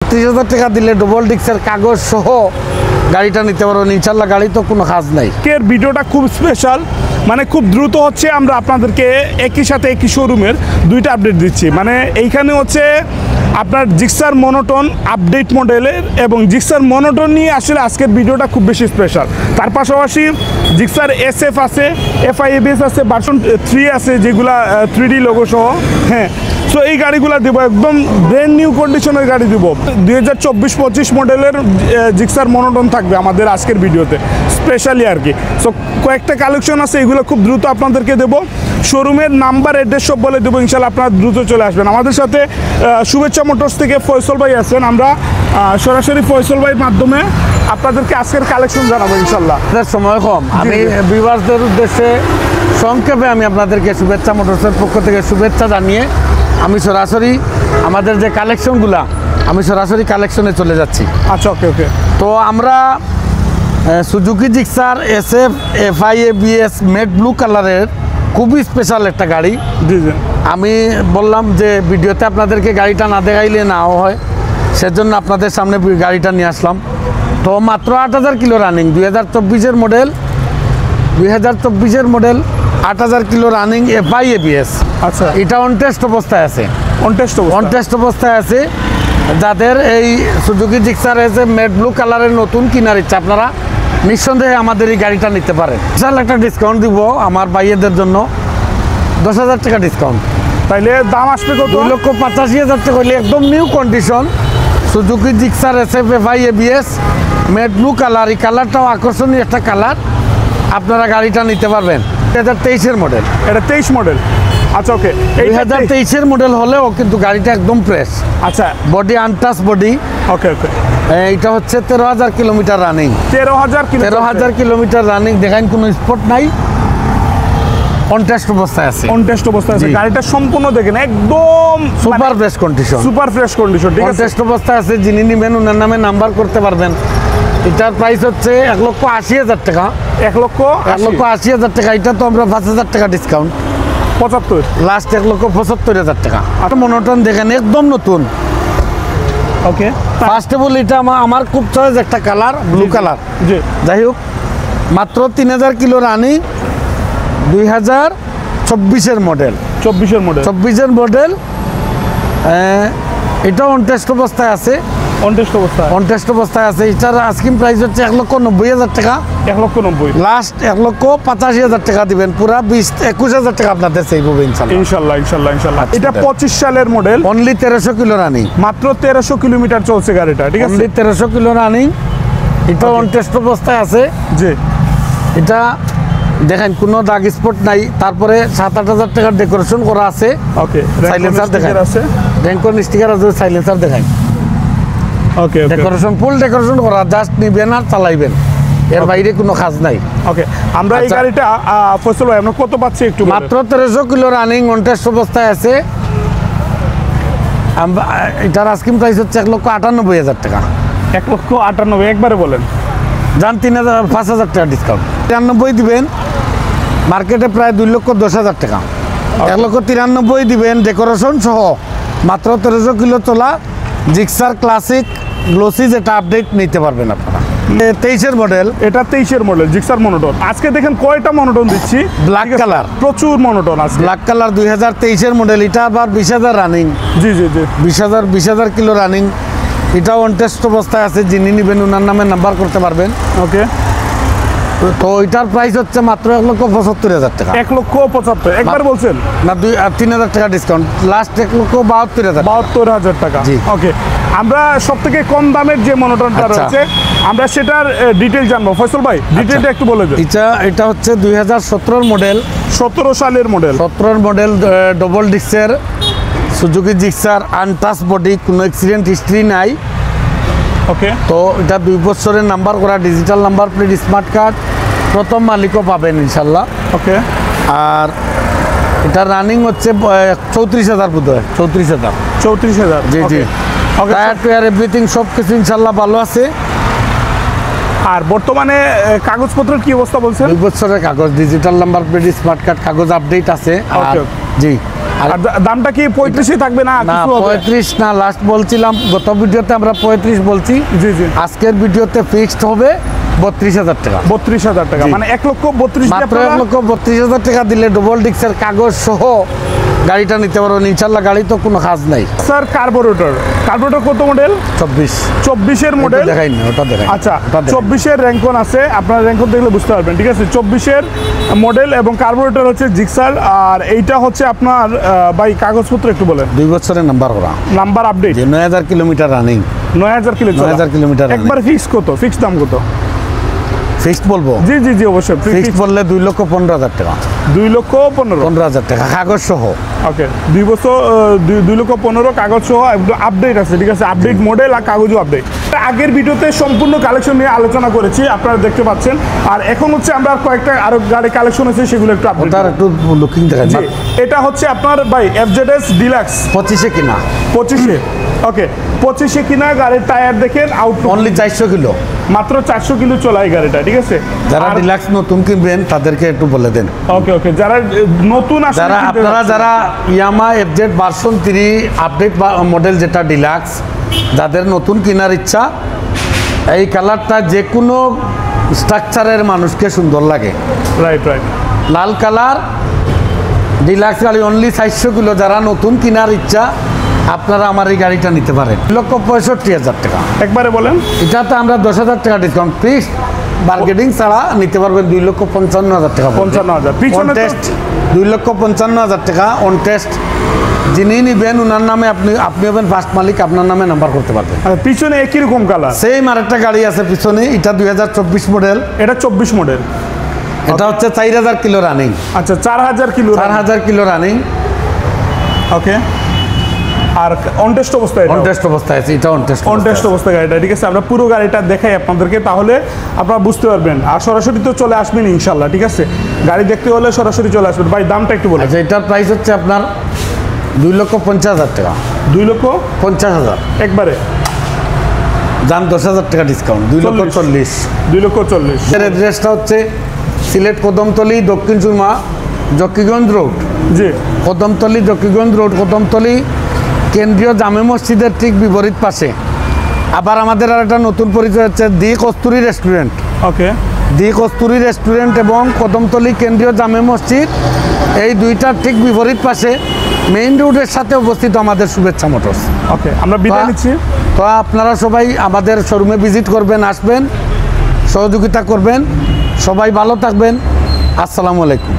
৩৬,০০০ টাকা দিলে ডবল ডিক্সের কাগজ সহ গাড়িটা নিতে পারবেন ইনশাল্লাহ। গাড়ি তো কোনো কাজ নাই। এর ভিডিওটা খুব স্পেশাল, মানে খুব দ্রুত হচ্ছে। আমরা আপনাদেরকে একই সাথে একই শোরুমের দুইটা আপডেট দিচ্ছি। মানে এইখানে হচ্ছে আপনার জিক্সার মনোটন আপডেট মডেলের এবং জিক্সার মনোটন নিয়ে আসলে আজকের ভিডিওটা খুব বেশি স্পেশাল। তার পাশাপাশি জিক্সার SF আছে, FI-ABS আছে, ভার্সন 3 আছে, যেগুলা 3D লোগো সহ। হ্যাঁ, সো এই গাড়িগুলো দেবো, একদম ব্র্যান্ড নিউ কন্ডিশনের গাড়ি দেবো। 2024-25 মডেলের জিক্সার মনোটন থাকবে আমাদের আজকের ভিডিওতে স্পেশালি আর কি। সো কয়েকটা কালেকশন আছে, এগুলো খুব দ্রুত আপনাদেরকে দেবো। শোরুমের নাম্বার অ্যাড্রেস সব বলে দেবো, ইনশাল্লাহ আপনারা দ্রুত চলে আসবেন। আমাদের সাথে শুভেচ্ছা মোটরস থেকে ফয়সল ভাই আছেন। আমরা সরাসরি ফয়সল ভাইয়ের মাধ্যমে আপনাদেরকে আজকের কালেকশন জানাবো ইনশাল্লাহ। সময় কম, আমি ভিউয়ার্সদের উদ্দেশ্যে সংক্ষেপে আমি আপনাদেরকে শুভেচ্ছা মোটরসের পক্ষ থেকে শুভেচ্ছা জানিয়ে আমি সরাসরি আমাদের যে কালেকশনগুলা আমি সরাসরি কালেকশনে চলে যাচ্ছি। আচ্ছা, ওকে ওকে। তো আমরা সুজুকি জিক্সার SF FI-ABS মেট ব্লু কালারের খুবই স্পেশাল একটা গাড়ি। জি জি। আমি বললাম যে ভিডিওতে আপনাদেরকে গাড়িটা না দেখাইলে না হয়, সেজন্য আপনাদের সামনে গাড়িটা নিয়ে আসলাম। তো মাত্র 8,000 কিলো রানিং, 2024-এর মডেল, 2024-এর মডেল, 8,000 কিলো রানিং FI-ABS। আচ্ছা, এটা অনটেস্ট অবস্থায় আছে। অনটেস্ট অবস্থায় আছে। যাদের এই সুজুকি জিক্সার এসে মেট ব্লু কালারের নতুন কেনার ইচ্ছা, আপনারা নিঃসন্দেহে আমাদের এই গাড়িটা নিতে পারেন। বিশাল একটা ডিসকাউন্ট দিব আমার ভাইয়েদের জন্য, 10,000 টাকা ডিসকাউন্ট। তাইলে দাম আসবে কত? 2,85,000 টাকা হইলে একদম new condition Suzuki Gixxer SF FI-ABS মেট ব্লু কালার। এই কালারটাও আকর্ষণীয় একটা কালার, আপনারা গাড়িটা নিতে পারবেন। 2023-এর মডেল। এটা 23 মডেল। আচ্ছা, ওকে। 2023-এর মডেল হলেও কিন্তু গাড়িটা একদম ফ্রেশ। আচ্ছা, বডি আনটাচ বডি। ওকে ওকে। এইটা হচ্ছে 13,000 কিলোমিটার রানিং। 13,000 kilometre running. দেখেন কোনো স্পট নাই, অনটেস্ট অবস্থায় আছে। অনটেস্ট অবস্থায় আছে। গাড়িটা সম্পূর্ণ দেখেন একদম super fresh condition. Super fresh condition, ঠিক আছে। অনটেস্ট অবস্থায় আছে। যিনি নেবেন ওনার নামে নাম্বার করতে পারবেন। এটার প্রাইস হচ্ছে 1,80,000 টাকা। 1,80,000 টাকা। এটা তো আমরা 5,000 টাকা ডিসকাউন্ট, 75 লাস্ট 1,75,000 টাকা। আর মনোটন দেখেন একদম নতুন। ওকে। ফার্স্ট অফ অল এটা আমার খুব চয়েস একটা কালার, ব্লু কালার। জি। যাই হোক, মাত্র 3,000 কিলো রানিং, 2024-এর মডেল। 24-এর মডেল। এটা অনটেস্ট অবস্থায় আছে। অনটেস্ট অবস্থায় আছে। এটার আস্কিং প্রাইস হচ্ছে 1,90,000 টাকা। 1,90,000 লাস্ট 1,85,000 টাকা দিবেন। পুরা 21,000 টাকা আপনাদের সেভ হবে ইনশাল্লাহ। এটা 25 সালের মডেল। Only 1300 kilo running. মাত্র 1300 কিলোমিটার চলছে গাড়িটা, ঠিক আছে। Only 1300 kilo running. এটা অনটেস্ট অবস্থায় আছে। জি। এটা দেখেন কোনো দাগ স্পট নাই। তারপরে 7-8,000 টাকার ডেকোরেশন করা আছে। ওকে। সাইলেন্সার দেখেন আছে, র্যাঙ্কন স্টিকার আছে, সাইলেন্সার দেখেন। ওকে। ডেকোরেশন ফুল ডেকোরেশন করা, জাস্ট নিবেন আর চালাইবেন, এর বাইরে কোনো কাজ নাই। ওকে। আমরা এই গাড়িটা ফয়সল ভাই আমরা কত পাচ্ছি একটু? মাত্র 1300 কিলো রানিং, অনটেস্ট অবস্থায় আছে। এটার আস্কিং প্রাইস হচ্ছে 1,98,000 টাকা। 1,98,000 একবারে বলেন। যান 5,000 টাকা ডিসকাউন্ট। 93 দিবেন, মার্কেটে প্রায় 2,10,000 টাকা। 1,93,000 দিবেন ডেকোরেশন সহ। মাত্র 1300 কিলো চলা জিক্সার ক্লাসিক গ্লোসি, যেটা আপডেট নিতে পারবেন আপনারা। 23-এর মডেল। এটা 23-এর মডেল জিক্সার মনোটন। আজকে দেখেন কয়টা মনোটন দিচ্ছি। ব্ল্যাক কালার, প্রচুর মনোটন আছে। ব্ল্যাক কালার 2023-এর মডেল। এটা আবার 20,000 রানিং। জি। 20,000 কিলো রানিং। এটা অনটেস্ট অবস্থায় আছে। যিনি নেবেন ওনার নামে নাম্বার করতে পারবেন। ওকে। তো এটার প্রাইস হচ্ছে মাত্র 1,75,000 টাকা। 1,75,000 একবার বলছেন না, 3,000 টাকা ডিসকাউন্ট। লাস্ট 1,72,000। 72,000 টাকা। ওকে। আমরা সব থেকে কম দামের যে মনোটনটা রয়েছে আমরা সেটার ডিটেইল জানবো। ফয়সল ভাই ডিটেইলটা একটু বলে দেন। এটা হচ্ছে 2017-এর মডেল। 17 সালের মডেল। 17-এর মডেল, ডবল ডিক্সের সুজুকি জিক্সার, আনটাচ বডি, কোনো অ্যাক্সিডেন্ট হিস্ট্রি নাই। ওকে। তো এটা 2 বছরের নাম্বার করা, digital number plate, smart card, প্রথম মালিকও পাবেন ইনশাল্লাহ। ওকে। আর এটা রানিং হচ্ছে 34,000 বোধ হয়। 34,000। জি। টায়ার টুয়ার এভরিথিং সব কিছু ইনশাল্লাহ ভালো আছে। আর বর্তমানে কাগজপত্রের কি অবস্থা বলছেন? 2 বছরের কাগজ, digital number plate, smart card, কাগজ আপডেট আছে। আর Okay, জি, আর আর দামটা কি 35 থাকবে না না কিছু হবে? 35 না, লাস্ট বলছিলাম গত ভিডিওতে আমরা 35 বলছি। জি জি, আজকের ভিডিওতে ফিক্সড হবে 32,000 টাকা, 32,000 টাকা, জি। মানে 1,32,000 মাত্র 1,32,000 টাকা দিলে ডবল ডিক্সের কাগজ সহ গাড়িটা নিতে পারবেন ইনশাল্লাহ। গাড়ি তো কোনো কাজ নাই। স্যার কার্বোরেটর কত মডেল? 24 মডেল দেখাই না, ওটা দেখাই। আচ্ছা, ওটা দেখাই। 24 র্যাঙ্কন আছে, আপনার র্যাঙ্কন দেখলে বুঝতে পারবেন, ঠিক আছে। 24 মডেল এবং কার্বোরেটর হচ্ছে জিক্সার। আর এইটা হচ্ছে আপনার ভাই কাগজপত্র একটু বলেন। 2 বছরের নাম্বার করা, number update, 9,000 kilometre running. 9,000 kilo, 9,000 kilometre একবার ফিক্স কত? ফিক্স দাম কত? ফিক্সড বলবো? জি জি জি, অবশ্যই ফিক্সড বললে 2,15,000 টাকা, 2,15,000। 15,000 টাকা কাগজ সহ। ওকে, 2 বছর 2,15,000 কাগজ সহ আপডেট আছে, ঠিক আছে। আপডেট মডেল আর কাগজও আপডেট। আগের ভিডিওতে সম্পূর্ণ কালেকশন নিয়ে আলোচনা করেছি, আপনারা দেখতে পাচ্ছেন। আর এখন হচ্ছে আমরা কয়েকটা আরো গাড়ি কালেকশন আছে, সেগুলো একটু আপডেট। ওটার একটু লুকিং দেখা জি, যায়। এটা হচ্ছে আপনার ভাই FZS ডিলাক্স 25-এ কিনা, 25-এ। ওকে, 25-এ কিনা গাড়ির টায়ার দেখেন আউট, অনলি 400 কিলো। মাত্র 400 কিলো চলা এই গাড়িটা, ঠিক আছে। যারা আর- ডিলাক্স নতুন কিনবেন তাদেরকে একটু বলে দেন। ওকে ওকে, যারা নতুন আসলে যারা কিনতে আপনারা যাচ্ছেন। যারা ইয়ামা FZ ভার্সন 3 আপডেট মডেল যেটা ডিলাক্স, যাদের নতুন কেনার ইচ্ছা, এই কালারটা যে কোনো স্ট্রাকচারের মানুষকে সুন্দর লাগে। রাইট রাইট, লাল কালার ডিলাক্স গাড়ি অনলি 400 কিলো। যারা নতুন কেনার ইচ্ছা আপনারা আমার এই গাড়িটা নিতে পারেন। 2,65,000 টাকা। একবারে বলেন। এটাতে আমরা 10,000 টাকা ডিসকাউন্ট, ফিক্স বার্গেনিং ছাড়া নিতে পারবেন 2,55,000 টাকা। 55,000 অন পিছনে তো- টেস্ট 2,55,000 টাকা অন টেস্ট। যিনি নিবেন ওনার নামে আপনি হবেন ফার্স্ট মালিক, আপনার নামে নাম্বার করতে পারবেন। আর পিছনে একই রকম কালার। সেম আরেকটা গাড়ি আছে পিছনে, এটা 2024 মডেল। এটা 24 মডেল। এটা হচ্ছে 4,000 কিলো রানিং, আচ্ছা, 4,000 কিলো। 4,000 kilo running, okay. আর অন টেস্ট অবস্থায়, অন টেস্ট অবস্থায় আছে। এটা অন টেস্ট অন টেস্ট অবস্থায় গাড়িটা, ঠিক আছে। আমরা পুরো গাড়িটা দেখাই আপনাদেরকে, তাহলে আপনারা বুঝতে পারবেন। আর সরাসরি তো চলে আসবেন ইনশাল্লাহ, ঠিক আছে। গাড়ি দেখতে হলে সরাসরি চলে আসবেন। ভাই দামটা একটু বলেন। আচ্ছা, এটার প্রাইস হচ্ছে আপনার 2,50,000 টাকা। 2,50,000 একবারে দাম 10,000 টাকা ডিসকাউন্ট, 2,40,000। 2,40,000। এর অ্যাড্রেসটা হচ্ছে সিলেট কদমতলি, দক্ষিণ সুরমা, জকিগঞ্জ রোড। জি, কদমতলি, জকিগঞ্জ রোড, কদমতলি কেন্দ্রীয় জামে মসজিদের ঠিক বিপরীত পাশে। আবার আমাদের আর একটা নতুন পরিচয় হচ্ছে দি কস্তুরী রেস্টুরেন্ট। ওকে। দি কস্তুরী রেস্টুরেন্ট এবং কদমতলি কেন্দ্রীয় জামে মসজিদ, এই দুইটার ঠিক বিপরীত পাশে মেইন রোডের সাথে অবস্থিত আমাদের শুভেচ্ছা মোটরস। ওকে, আমরা বিদায় নিচ্ছি। তো আপনারা সবাই আমাদের শোরুমে ভিজিট করবেন, আসবেন, সহযোগিতা করবেন। সবাই ভালো থাকবেন। আসসালামু আলাইকুম।